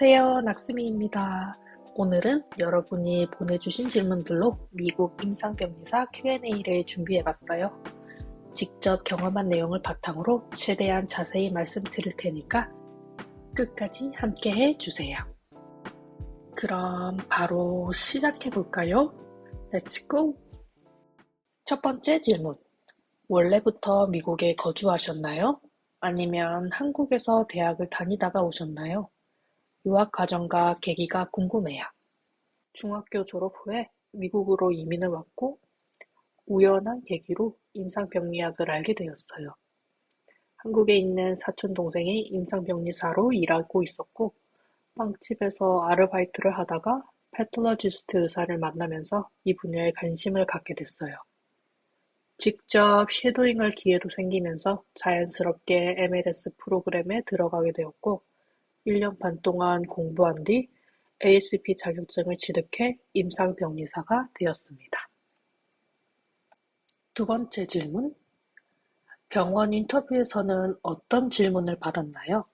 안녕하세요. 낙스미입니다. 오늘은 여러분이 보내주신 질문들로 미국 임상병리사 Q&A를 준비해봤어요. 직접 경험한 내용을 바탕으로 최대한 자세히 말씀드릴 테니까 끝까지 함께 해주세요. 그럼 바로 시작해볼까요? Let's go! 첫 번째 질문. 원래부터 미국에 거주하셨나요? 아니면 한국에서 대학을 다니다가 오셨나요? 유학 과정과 계기가 궁금해요. 중학교 졸업 후에 미국으로 이민을 왔고 우연한 계기로 임상병리학을 알게 되었어요. 한국에 있는 사촌 동생이 임상병리사로 일하고 있었고 빵집에서 아르바이트를 하다가 패톨로지스트 의사를 만나면서 이 분야에 관심을 갖게 됐어요. 직접 쉐도잉할 기회도 생기면서 자연스럽게 MLS 프로그램에 들어가게 되었고 1년 반 동안 공부한 뒤 ASP 자격증을 취득해 임상병리사가 되었습니다. 두 번째 질문. 병원 인터뷰에서는 어떤 질문을 받았나요?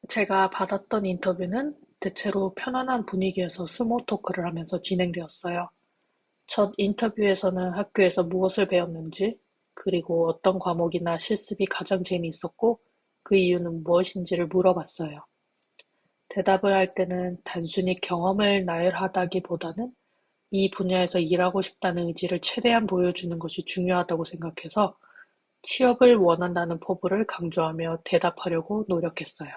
제가 받았던 인터뷰는 대체로 편안한 분위기에서 스몰 토크를 하면서 진행되었어요. 첫 인터뷰에서는 학교에서 무엇을 배웠는지, 그리고 어떤 과목이나 실습이 가장 재미있었고 그 이유는 무엇인지를 물어봤어요. 대답을 할 때는 단순히 경험을 나열하다기보다는 이 분야에서 일하고 싶다는 의지를 최대한 보여주는 것이 중요하다고 생각해서 취업을 원한다는 포부를 강조하며 대답하려고 노력했어요.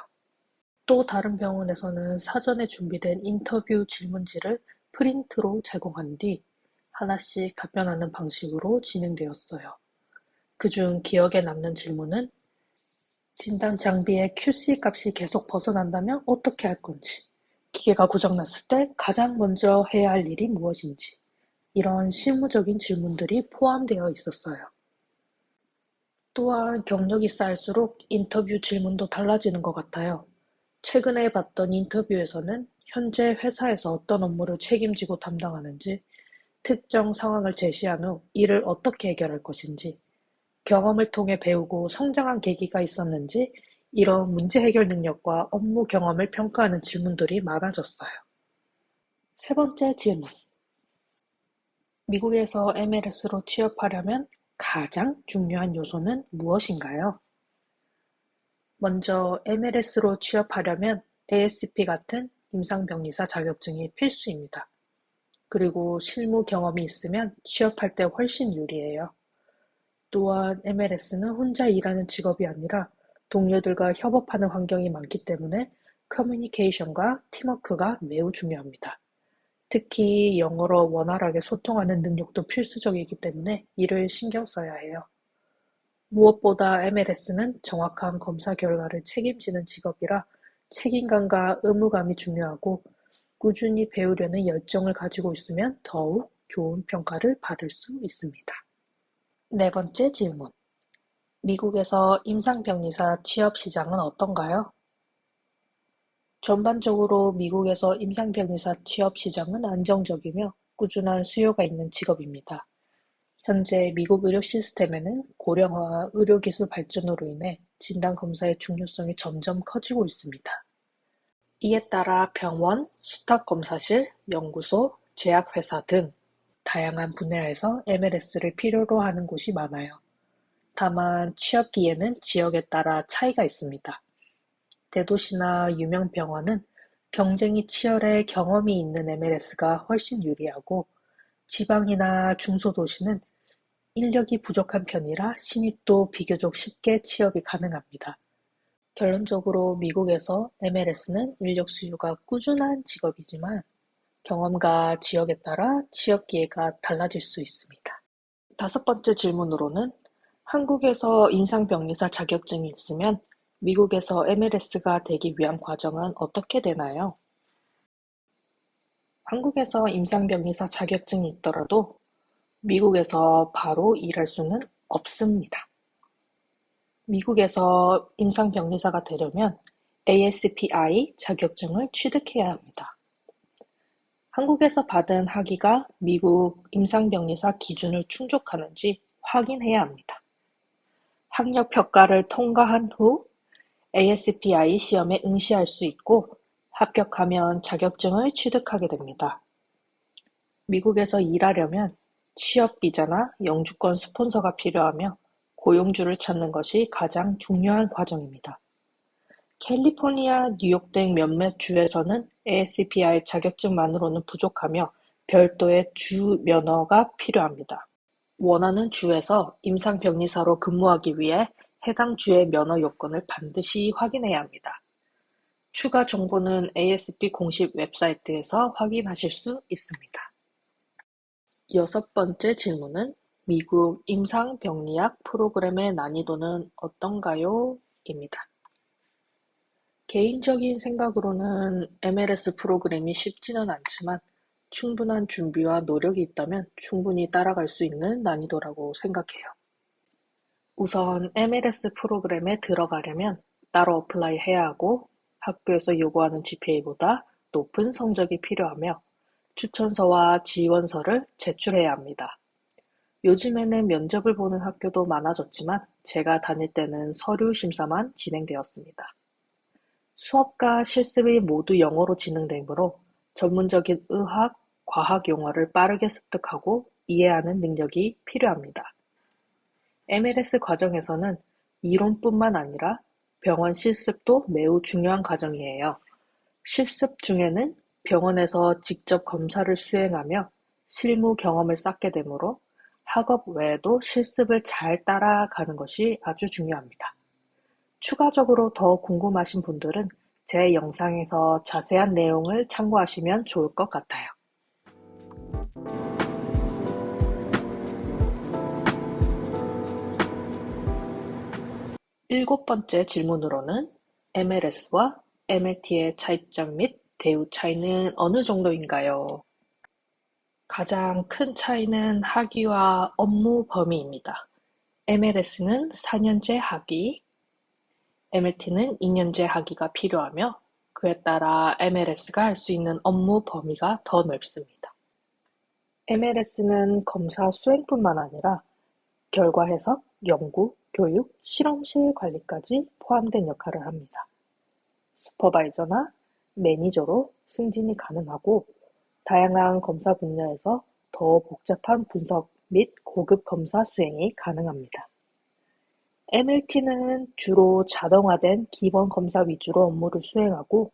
또 다른 병원에서는 사전에 준비된 인터뷰 질문지를 프린트로 제공한 뒤 하나씩 답변하는 방식으로 진행되었어요. 그중 기억에 남는 질문은 진단 장비의 QC 값이 계속 벗어난다면 어떻게 할 건지, 기계가 고장났을 때 가장 먼저 해야 할 일이 무엇인지, 이런 실무적인 질문들이 포함되어 있었어요. 또한 경력이 쌓일수록 인터뷰 질문도 달라지는 것 같아요. 최근에 봤던 인터뷰에서는 현재 회사에서 어떤 업무를 책임지고 담당하는지, 특정 상황을 제시한 후 이를 어떻게 해결할 것인지, 경험을 통해 배우고 성장한 계기가 있었는지 이런 문제 해결 능력과 업무 경험을 평가하는 질문들이 많아졌어요. 세 번째 질문. 미국에서 MLS로 취업하려면 가장 중요한 요소는 무엇인가요? 먼저 MLS로 취업하려면 ASP 같은 임상병리사 자격증이 필수입니다. 그리고 실무 경험이 있으면 취업할 때 훨씬 유리해요. 또한 MLS는 혼자 일하는 직업이 아니라 동료들과 협업하는 환경이 많기 때문에 커뮤니케이션과 팀워크가 매우 중요합니다. 특히 영어로 원활하게 소통하는 능력도 필수적이기 때문에 이를 신경 써야 해요. 무엇보다 MLS는 정확한 검사 결과를 책임지는 직업이라 책임감과 의무감이 중요하고 꾸준히 배우려는 열정을 가지고 있으면 더욱 좋은 평가를 받을 수 있습니다. 네 번째 질문. 미국에서 임상병리사 취업 시장은 어떤가요? 전반적으로 미국에서 임상병리사 취업 시장은 안정적이며 꾸준한 수요가 있는 직업입니다. 현재 미국 의료 시스템에는 고령화와 의료기술 발전으로 인해 진단검사의 중요성이 점점 커지고 있습니다. 이에 따라 병원, 수탁검사실, 연구소, 제약회사 등 다양한 분야에서 MLS를 필요로 하는 곳이 많아요. 다만 취업 기회는 지역에 따라 차이가 있습니다. 대도시나 유명 병원은 경쟁이 치열해 경험이 있는 MLS가 훨씬 유리하고 지방이나 중소도시는 인력이 부족한 편이라 신입도 비교적 쉽게 취업이 가능합니다. 결론적으로 미국에서 MLS는 인력 수요가 꾸준한 직업이지만 경험과 지역에 따라 취업 기회가 달라질 수 있습니다. 다섯 번째 질문으로는 한국에서 임상병리사 자격증이 있으면 미국에서 MLS가 되기 위한 과정은 어떻게 되나요? 한국에서 임상병리사 자격증이 있더라도 미국에서 바로 일할 수는 없습니다. 미국에서 임상병리사가 되려면 ASPI 자격증을 취득해야 합니다. 한국에서 받은 학위가 미국 임상병리사 기준을 충족하는지 확인해야 합니다. 학력평가를 통과한 후 ASPI 시험에 응시할 수 있고 합격하면 자격증을 취득하게 됩니다. 미국에서 일하려면 취업 비자나 영주권 스폰서가 필요하며 고용주를 찾는 것이 가장 중요한 과정입니다. 캘리포니아, 뉴욕 등 몇몇 주에서는 ASPI 자격증만으로는 부족하며 별도의 주 면허가 필요합니다. 원하는 주에서 임상병리사로 근무하기 위해 해당 주의 면허 요건을 반드시 확인해야 합니다. 추가 정보는 ASP 공식 웹사이트에서 확인하실 수 있습니다. 여섯 번째 질문은 미국 임상병리학 프로그램의 난이도는 어떤가요? 입니다. 개인적인 생각으로는 MLS 프로그램이 쉽지는 않지만 충분한 준비와 노력이 있다면 충분히 따라갈 수 있는 난이도라고 생각해요. 우선 MLS 프로그램에 들어가려면 따로 어플라이 해야 하고 학교에서 요구하는 GPA보다 높은 성적이 필요하며 추천서와 지원서를 제출해야 합니다. 요즘에는 면접을 보는 학교도 많아졌지만 제가 다닐 때는 서류 심사만 진행되었습니다. 수업과 실습이 모두 영어로 진행되므로 전문적인 의학, 과학 용어를 빠르게 습득하고 이해하는 능력이 필요합니다. MLS 과정에서는 이론뿐만 아니라 병원 실습도 매우 중요한 과정이에요. 실습 중에는 병원에서 직접 검사를 수행하며 실무 경험을 쌓게 되므로 학업 외에도 실습을 잘 따라가는 것이 아주 중요합니다. 추가적으로 더 궁금하신 분들은 제 영상에서 자세한 내용을 참고하시면 좋을 것 같아요. 일곱 번째 질문으로는 MLS와 MLT의 차이점 및 대우 차이는 어느 정도인가요? 가장 큰 차이는 학위와 업무 범위입니다. MLS는 4년제 학위, MLT는 2년제 학위가 필요하며 그에 따라 MLS가 할 수 있는 업무 범위가 더 넓습니다. MLS는 검사 수행뿐만 아니라 결과 해석, 연구, 교육, 실험실 관리까지 포함된 역할을 합니다. 슈퍼바이저나 매니저로 승진이 가능하고 다양한 검사 분야에서 더 복잡한 분석 및 고급 검사 수행이 가능합니다. MLT는 주로 자동화된 기본 검사 위주로 업무를 수행하고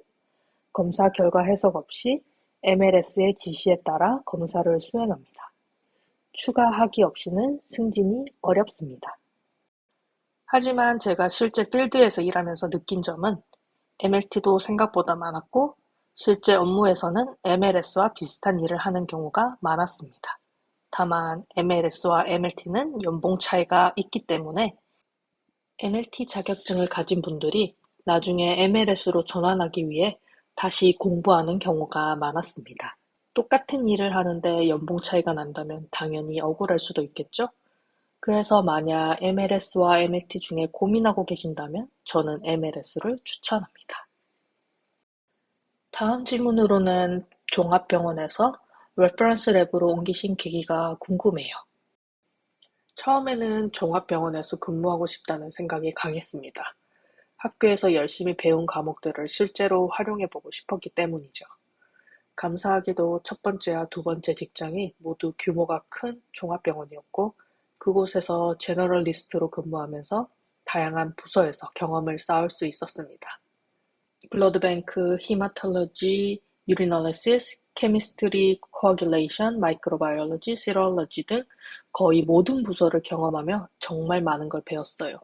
검사 결과 해석 없이 MLS의 지시에 따라 검사를 수행합니다. 추가 학위 없이는 승진이 어렵습니다. 하지만 제가 실제 필드에서 일하면서 느낀 점은 MLT도 생각보다 많았고 실제 업무에서는 MLS와 비슷한 일을 하는 경우가 많았습니다. 다만 MLS와 MLT는 연봉 차이가 있기 때문에 MLT 자격증을 가진 분들이 나중에 MLS로 전환하기 위해 다시 공부하는 경우가 많았습니다. 똑같은 일을 하는데 연봉 차이가 난다면 당연히 억울할 수도 있겠죠? 그래서 만약 MLS와 MLT 중에 고민하고 계신다면 저는 MLS를 추천합니다. 다음 질문으로는 종합병원에서 레퍼런스 랩으로 옮기신 계기가 궁금해요. 처음에는 종합병원에서 근무하고 싶다는 생각이 강했습니다. 학교에서 열심히 배운 과목들을 실제로 활용해보고 싶었기 때문이죠. 감사하게도 첫 번째와 두 번째 직장이 모두 규모가 큰 종합병원이었고 그곳에서 제너럴리스트로 근무하면서 다양한 부서에서 경험을 쌓을 수 있었습니다. 블러드뱅크, 히마톨로지, 유리널리시스, 케미스트리, 코아귤레이션, 마이크로바이올로지, 시럴러지 등 거의 모든 부서를 경험하며 정말 많은 걸 배웠어요.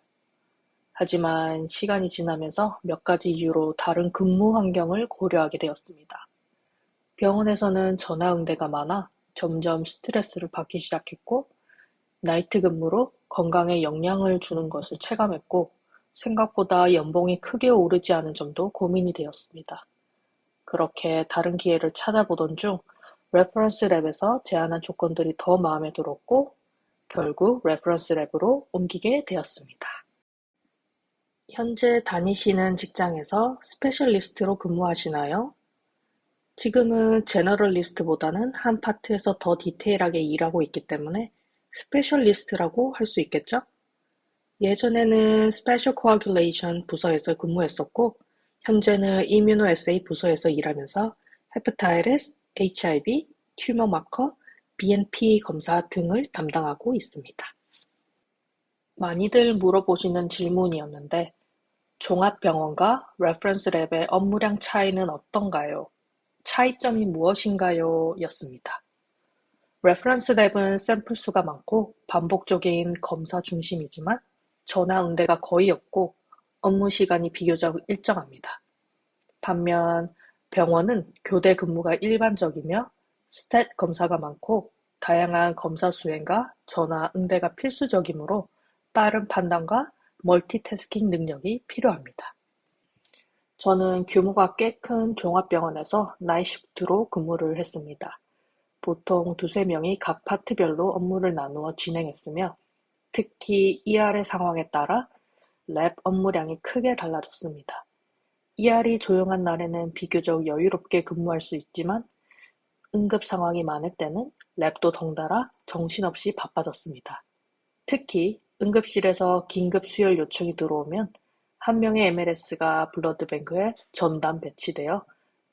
하지만 시간이 지나면서 몇 가지 이유로 다른 근무 환경을 고려하게 되었습니다. 병원에서는 전화 응대가 많아 점점 스트레스를 받기 시작했고 나이트 근무로 건강에 영향을 주는 것을 체감했고 생각보다 연봉이 크게 오르지 않은 점도 고민이 되었습니다. 그렇게 다른 기회를 찾아보던 중 레퍼런스 랩에서 제안한 조건들이 더 마음에 들었고 결국 레퍼런스 랩으로 옮기게 되었습니다. 현재 다니시는 직장에서 스페셜리스트로 근무하시나요? 지금은 제너럴리스트보다는 한 파트에서 더 디테일하게 일하고 있기 때문에 스페셜리스트라고 할 수 있겠죠? 예전에는 스페셜 코아귤레이션 부서에서 근무했었고, 현재는 이뮤노에세이 부서에서 일하면서 헤파타이티스, HIV, 튜머 마커, BNP 검사 등을 담당하고 있습니다. 많이들 물어보시는 질문이었는데, 종합병원과 레퍼런스 랩의 업무량 차이는 어떤가요? 차이점이 무엇인가요? 였습니다. 레퍼런스 랩은 샘플 수가 많고 반복적인 검사 중심이지만 전화 응대가 거의 없고 업무 시간이 비교적 일정합니다. 반면 병원은 교대 근무가 일반적이며 스탯 검사가 많고 다양한 검사 수행과 전화 응대가 필수적이므로 빠른 판단과 멀티태스킹 능력이 필요합니다. 저는 규모가 꽤 큰 종합병원에서 나이시프트로 근무를 했습니다. 보통 두세 명이 각 파트별로 업무를 나누어 진행했으며 특히 ER의 상황에 따라 랩 업무량이 크게 달라졌습니다. ER이 조용한 날에는 비교적 여유롭게 근무할 수 있지만 응급 상황이 많을 때는 랩도 덩달아 정신없이 바빠졌습니다. 특히 응급실에서 긴급 수혈 요청이 들어오면 한 명의 MLS가 블러드뱅크에 전담 배치되어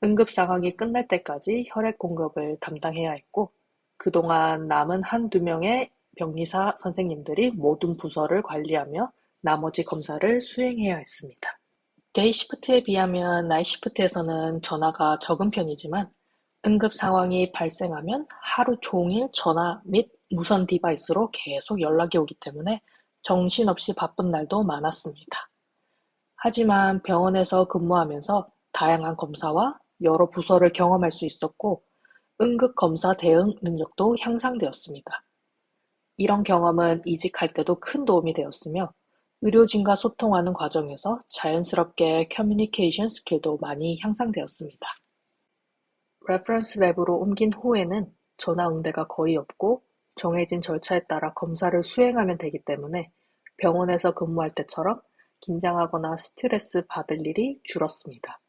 응급 상황이 끝날 때까지 혈액 공급을 담당해야 했고 그동안 남은 한두 명의 병리사 선생님들이 모든 부서를 관리하며 나머지 검사를 수행해야 했습니다. 데이 시프트에 비하면 나이 시프트에서는 전화가 적은 편이지만 응급 상황이 발생하면 하루 종일 전화 및 무선 디바이스로 계속 연락이 오기 때문에 정신없이 바쁜 날도 많았습니다. 하지만 병원에서 근무하면서 다양한 검사와 여러 부서를 경험할 수 있었고 응급 검사 대응 능력도 향상되었습니다. 이런 경험은 이직할 때도 큰 도움이 되었으며 의료진과 소통하는 과정에서 자연스럽게 커뮤니케이션 스킬도 많이 향상되었습니다. 레퍼런스 랩으로 옮긴 후에는 전화 응대가 거의 없고 정해진 절차에 따라 검사를 수행하면 되기 때문에 병원에서 근무할 때처럼 긴장하거나 스트레스 받을 일이 줄었습니다.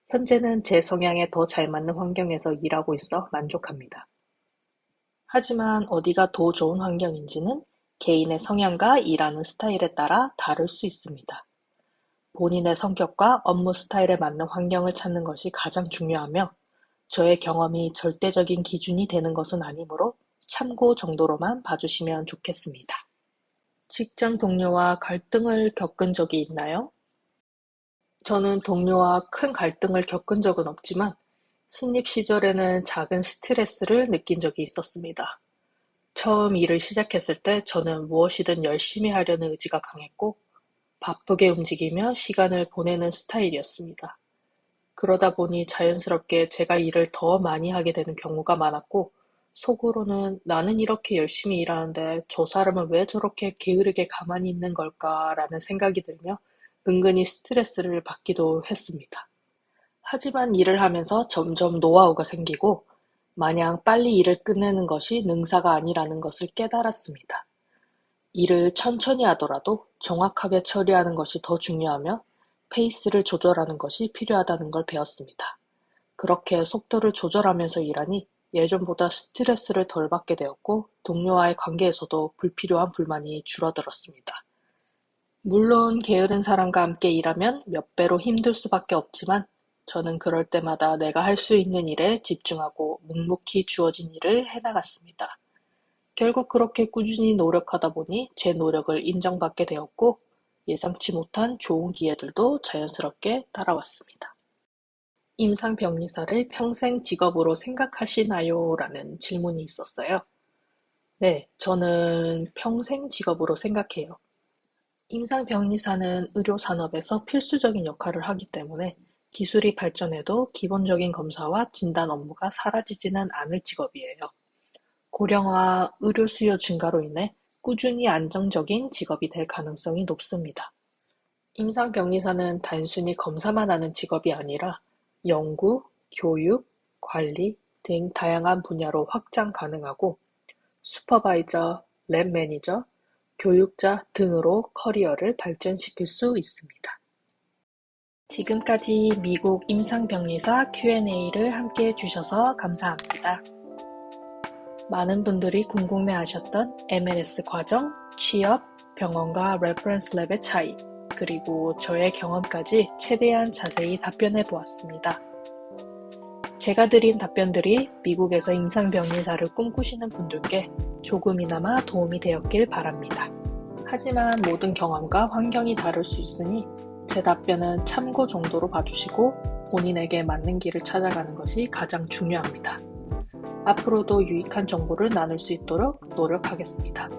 현재는 제 성향에 더 잘 맞는 환경에서 일하고 있어 만족합니다. 하지만 어디가 더 좋은 환경인지는 개인의 성향과 일하는 스타일에 따라 다를 수 있습니다. 본인의 성격과 업무 스타일에 맞는 환경을 찾는 것이 가장 중요하며 저의 경험이 절대적인 기준이 되는 것은 아니므로 참고 정도로만 봐주시면 좋겠습니다. 직장 동료와 갈등을 겪은 적이 있나요? 저는 동료와 큰 갈등을 겪은 적은 없지만 신입 시절에는 작은 스트레스를 느낀 적이 있었습니다. 처음 일을 시작했을 때 저는 무엇이든 열심히 하려는 의지가 강했고 바쁘게 움직이며 시간을 보내는 스타일이었습니다. 그러다 보니 자연스럽게 제가 일을 더 많이 하게 되는 경우가 많았고 속으로는 나는 이렇게 열심히 일하는데 저 사람은 왜 저렇게 게으르게 가만히 있는 걸까라는 생각이 들며 은근히 스트레스를 받기도 했습니다. 하지만 일을 하면서 점점 노하우가 생기고 마냥 빨리 일을 끝내는 것이 능사가 아니라는 것을 깨달았습니다. 일을 천천히 하더라도 정확하게 처리하는 것이 더 중요하며 페이스를 조절하는 것이 필요하다는 걸 배웠습니다. 그렇게 속도를 조절하면서 일하니 예전보다 스트레스를 덜 받게 되었고 동료와의 관계에서도 불필요한 불만이 줄어들었습니다. 물론 게으른 사람과 함께 일하면 몇 배로 힘들 수밖에 없지만 저는 그럴 때마다 내가 할 수 있는 일에 집중하고 묵묵히 주어진 일을 해나갔습니다. 결국 그렇게 꾸준히 노력하다 보니 제 노력을 인정받게 되었고 예상치 못한 좋은 기회들도 자연스럽게 따라왔습니다. 임상병리사를 평생 직업으로 생각하시나요? 라는 질문이 있었어요. 네, 저는 평생 직업으로 생각해요. 임상병리사는 의료산업에서 필수적인 역할을 하기 때문에 기술이 발전해도 기본적인 검사와 진단 업무가 사라지지는 않을 직업이에요. 고령화 의료 수요 증가로 인해 꾸준히 안정적인 직업이 될 가능성이 높습니다. 임상병리사는 단순히 검사만 하는 직업이 아니라 연구, 교육, 관리 등 다양한 분야로 확장 가능하고 슈퍼바이저, 랩 매니저, 교육자 등으로 커리어를 발전시킬 수 있습니다. 지금까지 미국 임상병리사 Q&A를 함께 해주셔서 감사합니다. 많은 분들이 궁금해하셨던 MLS 과정, 취업, 병원과 레퍼런스 랩의 차이, 그리고 저의 경험까지 최대한 자세히 답변해 보았습니다. 제가 드린 답변들이 미국에서 임상병리사를 꿈꾸시는 분들께 조금이나마 도움이 되었길 바랍니다. 하지만 모든 경험과 환경이 다를 수 있으니 제 답변은 참고 정도로 봐주시고 본인에게 맞는 길을 찾아가는 것이 가장 중요합니다. 앞으로도 유익한 정보를 나눌 수 있도록 노력하겠습니다.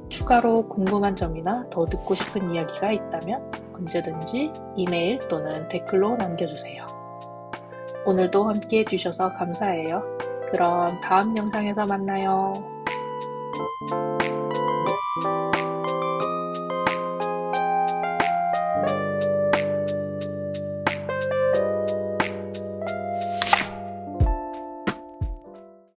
추가로 궁금한 점이나 더 듣고 싶은 이야기가 있다면 언제든지 이메일 또는 댓글로 남겨주세요. 오늘도 함께 해주셔서 감사해요. 그럼 다음 영상에서 만나요.